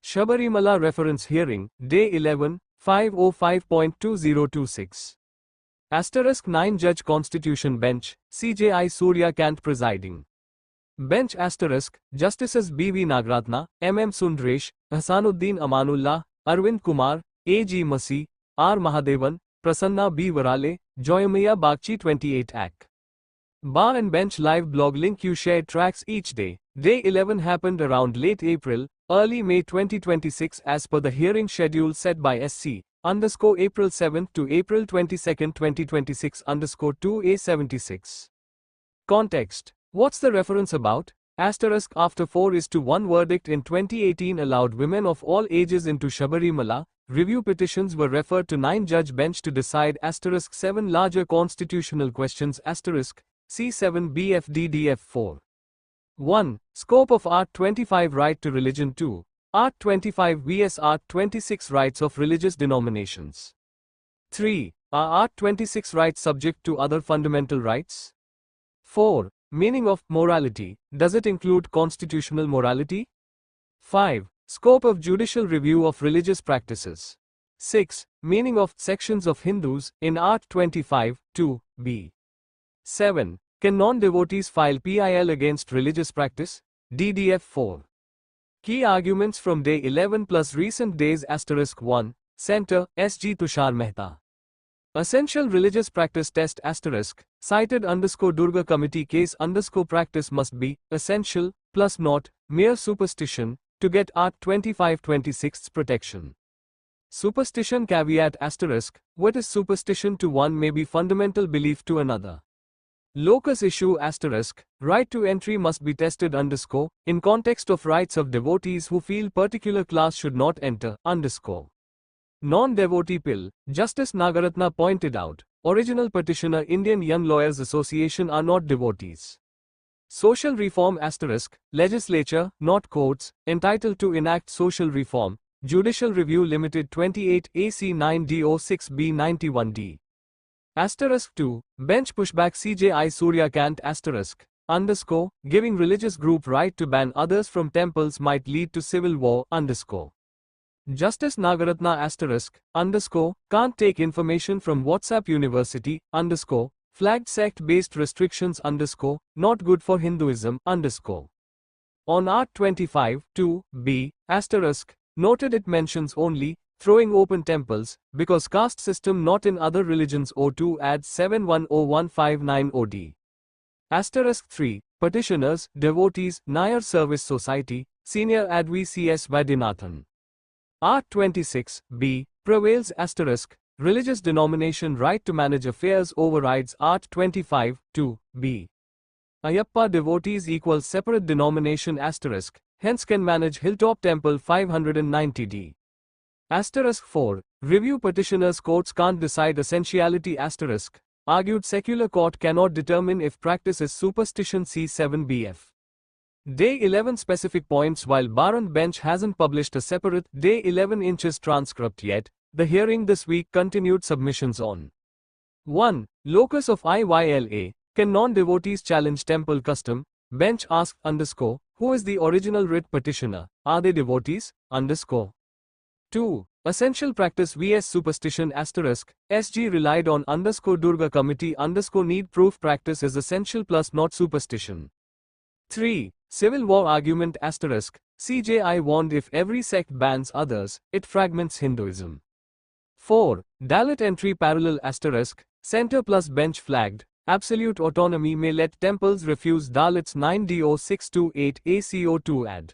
Shabarimala Reference Hearing, Day 11, 505.2026. Asterisk 9 Judge Constitution Bench, CJI Surya Kant presiding. Bench Asterisk, Justices B.V. Nagratna, M.M. Sundaresh, Hasanuddin Amanullah, Arvind Kumar, A.G. Masi, R. Mahadevan, Prasanna B. Varale, Joyamaya Bagchi 28 Ac. Bar and Bench live blog link. You shared tracks each day. Day 11 happened around late April, early May 2026 as per the hearing schedule set by SC, April 7th to April 22nd 2026 2A76. Context. What's the reference about? Asterisk after 4:1 verdict in 2018 allowed women of all ages into Shabarimala. Review petitions were referred to 9-judge bench to decide asterisk 7 larger constitutional questions asterisk C7 BFDDF 4. 1. Scope of Art 25 Right to Religion 2. Art 25 vs Art 26 Rights of Religious Denominations. 3. Are Art 26 rights subject to other fundamental rights? 4. Meaning of morality. Does it include constitutional morality? 5. Scope of judicial review of religious practices. 6. Meaning of sections of Hindus in Art 25, 2b. 7. Can non-devotees file PIL against religious practice? DDF 4. Key arguments from Day 11 plus recent days asterisk 1. Center, S.G. Tushar Mehta. Essential religious practice test asterisk, cited Durga Committee case practice must be essential, plus not mere superstition, to get Art 25-26 protection. Superstition caveat asterisk, what is superstition to one may be fundamental belief to another. Locus issue asterisk, right to entry must be tested in context of rights of devotees who feel particular class should not enter Non-devotee pill, Justice Nagaratna pointed out, original petitioner Indian Young Lawyers Association are not devotees. Social reform asterisk, legislature, not courts, entitled to enact social reform, Judicial Review Limited 28 AC 9D06B 91D. Asterisk 2, bench pushback CJI Surya Kant asterisk, giving religious group right to ban others from temples might lead to civil war Justice Nagaratna asterisk, can't take information from WhatsApp University, flagged sect-based restrictions not good for Hinduism On Art 25, 2b, asterisk, noted it mentions only, throwing open temples, because caste system not in other religions O2 adds 710159 OD. Asterisk 3, petitioners, devotees, Nair Service Society, Senior Advi C.S. Vaidyanathan. Art 26, b, prevails asterisk, religious denomination right to manage affairs overrides Art 25, 2b. Ayyappa devotees equals separate denomination asterisk, hence can manage Hilltop Temple 590d. Asterisk 4, review petitioners courts can't decide essentiality asterisk, argued secular court cannot determine if practice is superstition C7 BF. Day 11 specific points. While Bar and Bench hasn't published a separate Day 11 inches transcript yet, the hearing this week continued submissions on 1. Locus of IYLA, can non-devotees challenge temple custom? Bench asked who is the original writ petitioner, are they devotees? 2. Essential practice vs superstition asterisk, SG relied on Durga Committee need proof practice is essential plus not superstition. 3. Civil war argument asterisk, CJI warned if every sect bans others, it fragments Hinduism. 4. Dalit entry parallel asterisk, center plus bench flagged, absolute autonomy may let temples refuse Dalits 9D0628 ACO2 add.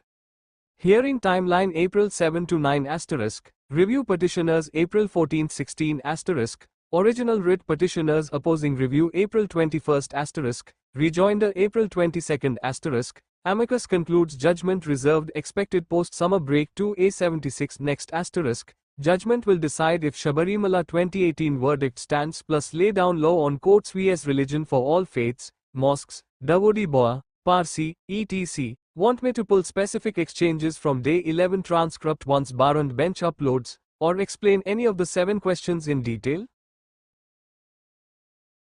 Hearing timeline April 7 to 9 asterisk, review petitioners April 14-16 asterisk, original writ petitioners opposing review April 21 asterisk, rejoinder April 22 asterisk, amicus concludes judgment reserved expected post summer break 2A76 next asterisk, judgment will decide if Shabarimala 2018 verdict stands plus lay down law on courts vs religion for all faiths, mosques, Davodi Boa, Parsi, etc. Want me to pull specific exchanges from Day 11 transcript once Bar and Bench uploads, or explain any of the 7 questions in detail?